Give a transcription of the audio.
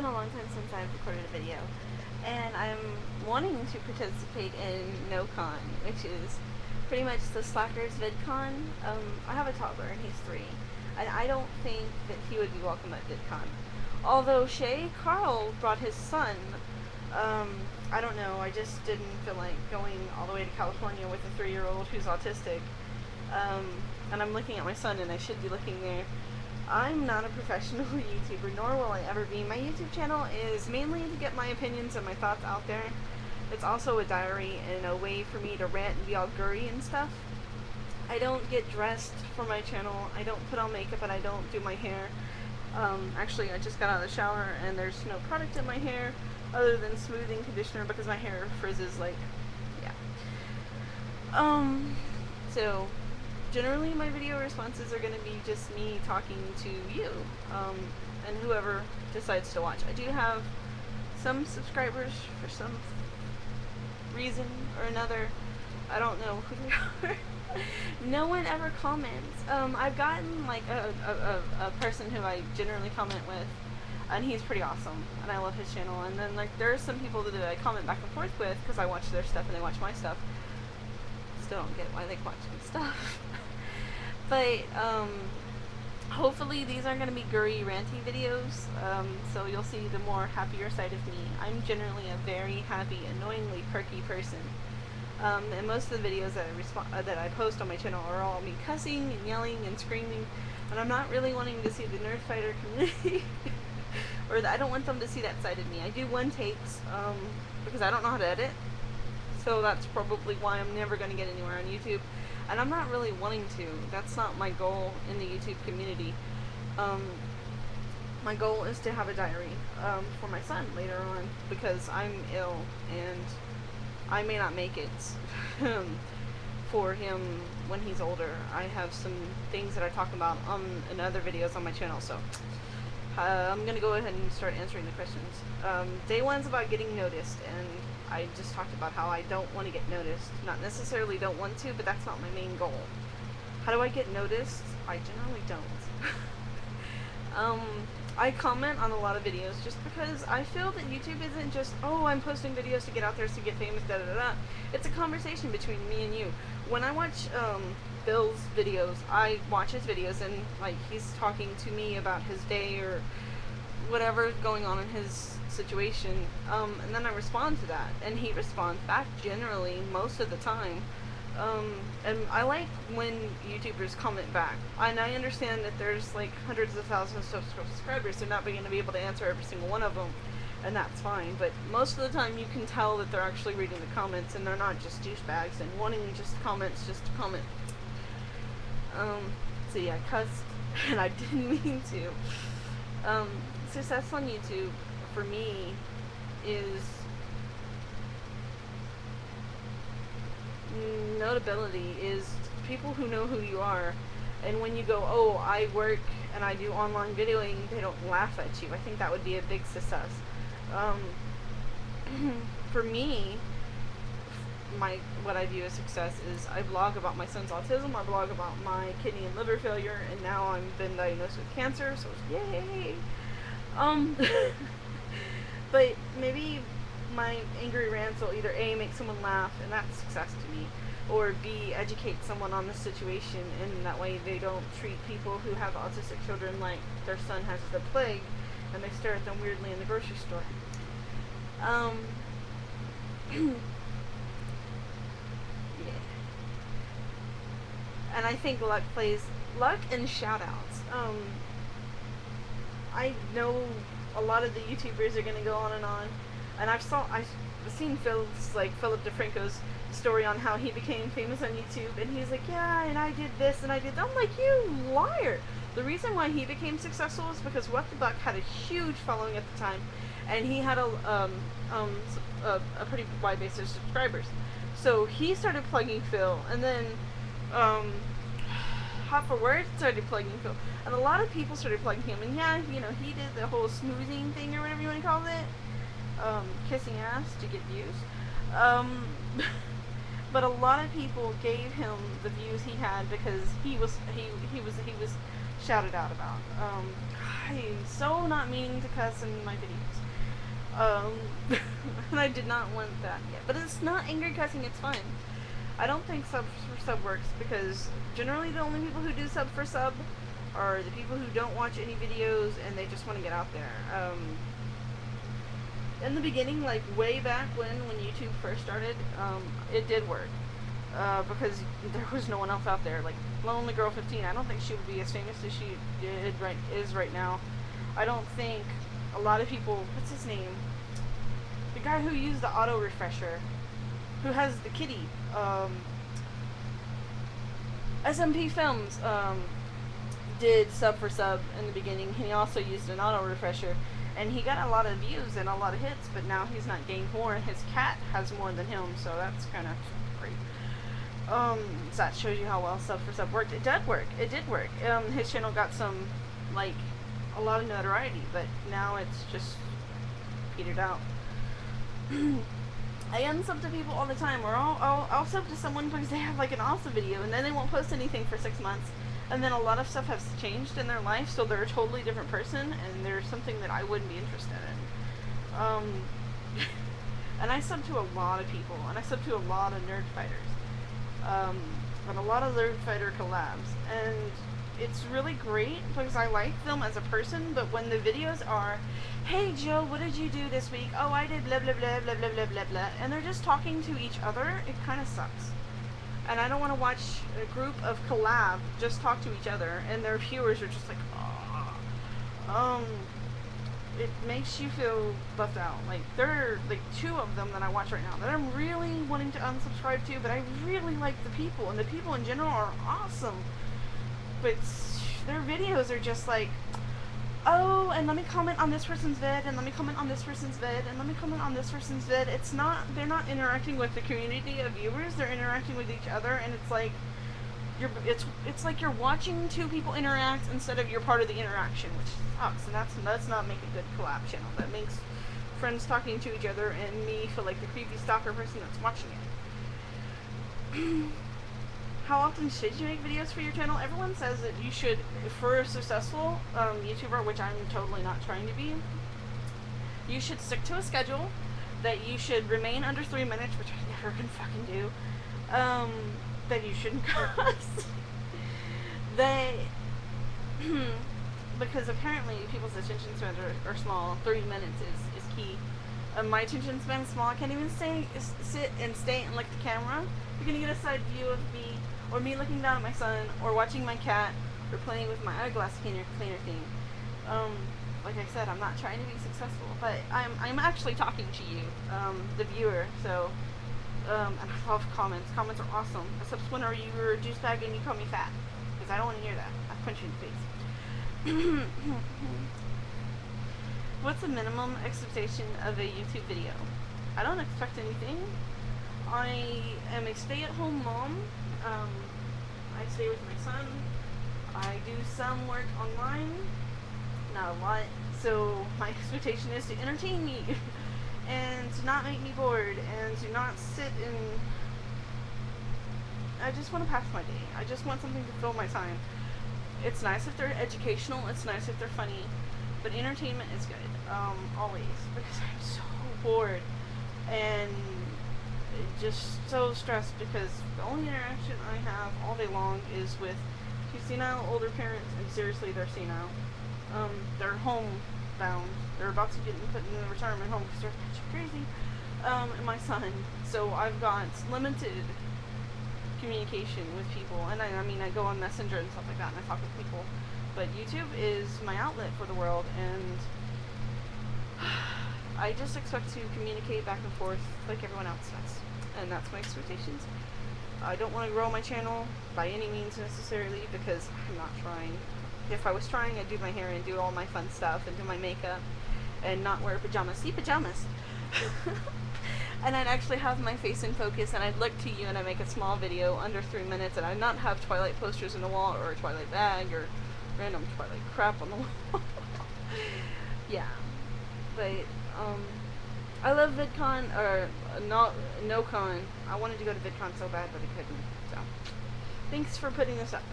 been a long time since I've recorded a video, and I'm wanting to participate in NoCon, which is pretty much the Slackers VidCon. I have a toddler and he's 3, and I don't think that he would be welcome at VidCon. Although Shay Carl brought his son, I don't know, I just didn't feel like going all the way to California with a 3-year-old who's autistic. And I'm looking at my son and I should be looking there. I'm not a professional YouTuber, nor will I ever be. My YouTube channel is mainly to get my opinions and my thoughts out there. It's also a diary and a way for me to rant and be all girly and stuff. I don't get dressed for my channel, I don't put on makeup, and I don't do my hair. Actually, I just got out of the shower and there's no product in my hair other than smoothing conditioner because my hair frizzes like, yeah. So generally my video responses are going to be just me talking to you, and whoever decides to watch. I do have some subscribers for some reason or another. I don't know who they are. No one ever comments. I've gotten like a person who I generally comment with, and he's pretty awesome, and I love his channel. And then like there are some people that I comment back and forth with because I watch their stuff and they watch my stuff. Still don't get why they watch my stuff. But hopefully these aren't going to be girly, ranty videos, so you'll see the more happier side of me. I'm generally a very happy, annoyingly perky person. And most of the videos that I post on my channel are all me cussing and yelling and screaming, and I'm not really wanting to see the Nerdfighter community, or I don't want them to see that side of me. I do one takes, because I don't know how to edit, so that's probably why I'm never going to get anywhere on YouTube, and I'm not really wanting to. That's not my goal in the YouTube community. My goal is to have a diary for my son later on, because I'm ill, and I may not make it for him when he's older. I have some things that I talk about in other videos on my channel, so I'm going to go ahead and start answering the questions. Day one's about getting noticed, and I just talked about how I don't want to get noticed. Not necessarily don't want to, but that's not my main goal. How do I get noticed? I generally don't. I comment on a lot of videos just because I feel that YouTube isn't just, oh, I'm posting videos to get out there to get famous, da da da da. It's a conversation between me and you. When I watch Bill's videos, I watch his videos and like he's talking to me about his day or whatever's going on in his situation, and then I respond to that, and he responds back generally most of the time. And I like when YouTubers comment back. And I understand that there's like hundreds of thousands of subscribers, so not going to be able to answer every single one of them, and that's fine. But most of the time you can tell that they're actually reading the comments, and they're not just douchebags and wanting just comments just to comment. So yeah, I cussed, and I didn't mean to. Success on YouTube, for me, is notability, is people who know who you are, and when you go, oh, I work and I do online videoing, they don't laugh at you. I think that would be a big success. For me, what I view as success is I blog about my son's autism, I blog about my kidney and liver failure, and now I've been diagnosed with cancer, so yay! But maybe my angry rants will either A, make someone laugh, and that's success to me, or B, educate someone on the situation, and that way they don't treat people who have autistic children like their son has the plague, and they stare at them weirdly in the grocery store. Yeah. And I think luck and shoutouts. I know a lot of the YouTubers are gonna go on, and I've seen Philip DeFranco's story on how he became famous on YouTube, and he's like, yeah, and I did this and I did that. I'm like, you liar! The reason why he became successful is because What the Buck had a huge following at the time, and he had a pretty wide base of subscribers. So he started plugging Phil, and then Hot for Words started plugging Phil, and a lot of people started plugging him. And yeah, you know, he did the whole smoothing thing or whatever you want to call it, kissing ass to get views. But a lot of people gave him the views he had because he was shouted out about. I'm so not meaning to cuss in my videos. And I did not want that yet. But it's not angry cussing, it's fun. I don't think sub for sub works because generally the only people who do sub for sub are the people who don't watch any videos and they just want to get out there. In the beginning, like way back when YouTube first started, it did work. Because there was no one else out there. Like Lonely Girl 15, I don't think she would be as famous as she is right now. I don't think a lot of people. What's his name? The guy who used the auto refresher, who has the kitty. SMP Films did sub for sub in the beginning. He also used an auto refresher, and he got a lot of views and a lot of hits. But now he's not getting more. His cat has more than him, so that's kind of great. So that shows you how well sub for sub worked. It did work. It did work. His channel got some, like, a lot of notoriety, but now it's just petered out. I unsub to people all the time, or I'll sub to someone because they have like an awesome video, and then they won't post anything for 6 months, and then a lot of stuff has changed in their life, so they're a totally different person, and there's something that I wouldn't be interested in. And I sub to a lot of people, and I sub to a lot of nerd fighters. And a lot of Nerd Fighter collabs, and it's really great because I like them as a person, but when the videos are, hey Joe, what did you do this week? Oh, I did blah blah blah blah blah blah blah blah, and they're just talking to each other, it kind of sucks. And I don't want to watch a group of collab just talk to each other, and their viewers are just like, oh. It makes you feel left out. Like, there are, like, 2 of them that I watch right now that I'm really wanting to unsubscribe to, but I really like the people, and the people in general are awesome. But their videos are just like, oh, and let me comment on this person's vid, and let me comment on this person's vid, and let me comment on this person's vid. It's not, they're not interacting with the community of viewers, they're interacting with each other, and it's like, it's like you're watching 2 people interact instead of you're part of the interaction, which sucks, and that's not make a good collab channel. That makes friends talking to each other and me feel like the creepy stalker person that's watching it. How often should you make videos for your channel? Everyone says that you should, for a successful YouTuber, which I'm totally not trying to be, you should stick to a schedule, that you should remain under 3 minutes, which I never can fucking do, that you shouldn't cuss. Because apparently people's attention spans are small. 30 minutes is key. My attention span is small. I can't even sit and stay and look at the camera. You're gonna get a side view of me, or me looking down at my son, or watching my cat, or playing with my eyeglass cleaner thing. Like I said, I'm not trying to be successful, but I'm actually talking to you, the viewer. So. And I love comments. Comments are awesome. Except whenever you were a juice bag and you call me fat. Because I don't want to hear that. I punch you in the face. What's the minimum expectation of a YouTube video? I don't expect anything. I am a stay-at-home mom. I stay with my son. I do some work online. Not a lot. So my expectation is to entertain me. And to not make me bored, and to not sit and... I just want to pass my day. I just want something to fill my time. It's nice if they're educational, it's nice if they're funny, but entertainment is good, always, because I'm so bored, and just so stressed, because the only interaction I have all day long is with 2 senile older parents, and seriously, they're senile. They're homebound. They're about to get put in the retirement home because they're crazy. And my son. So I've got limited communication with people. And I mean, I go on Messenger and stuff like that, and I talk with people. But YouTube is my outlet for the world, and I just expect to communicate back and forth like everyone else does. And that's my expectations. I don't want to grow my channel by any means necessarily, because I'm not trying. If I was trying, I'd do my hair and do all my fun stuff and do my makeup and not wear pajamas. See, pajamas! And I'd actually have my face in focus, and I'd look to you, and I'd make a small video under 3 minutes, and I'd not have Twilight posters in the wall, or a Twilight bag, or random Twilight crap on the wall. Yeah. But, I love VidCon, or NoCon. I wanted to go to VidCon so bad, but I couldn't. So, thanks for putting this up.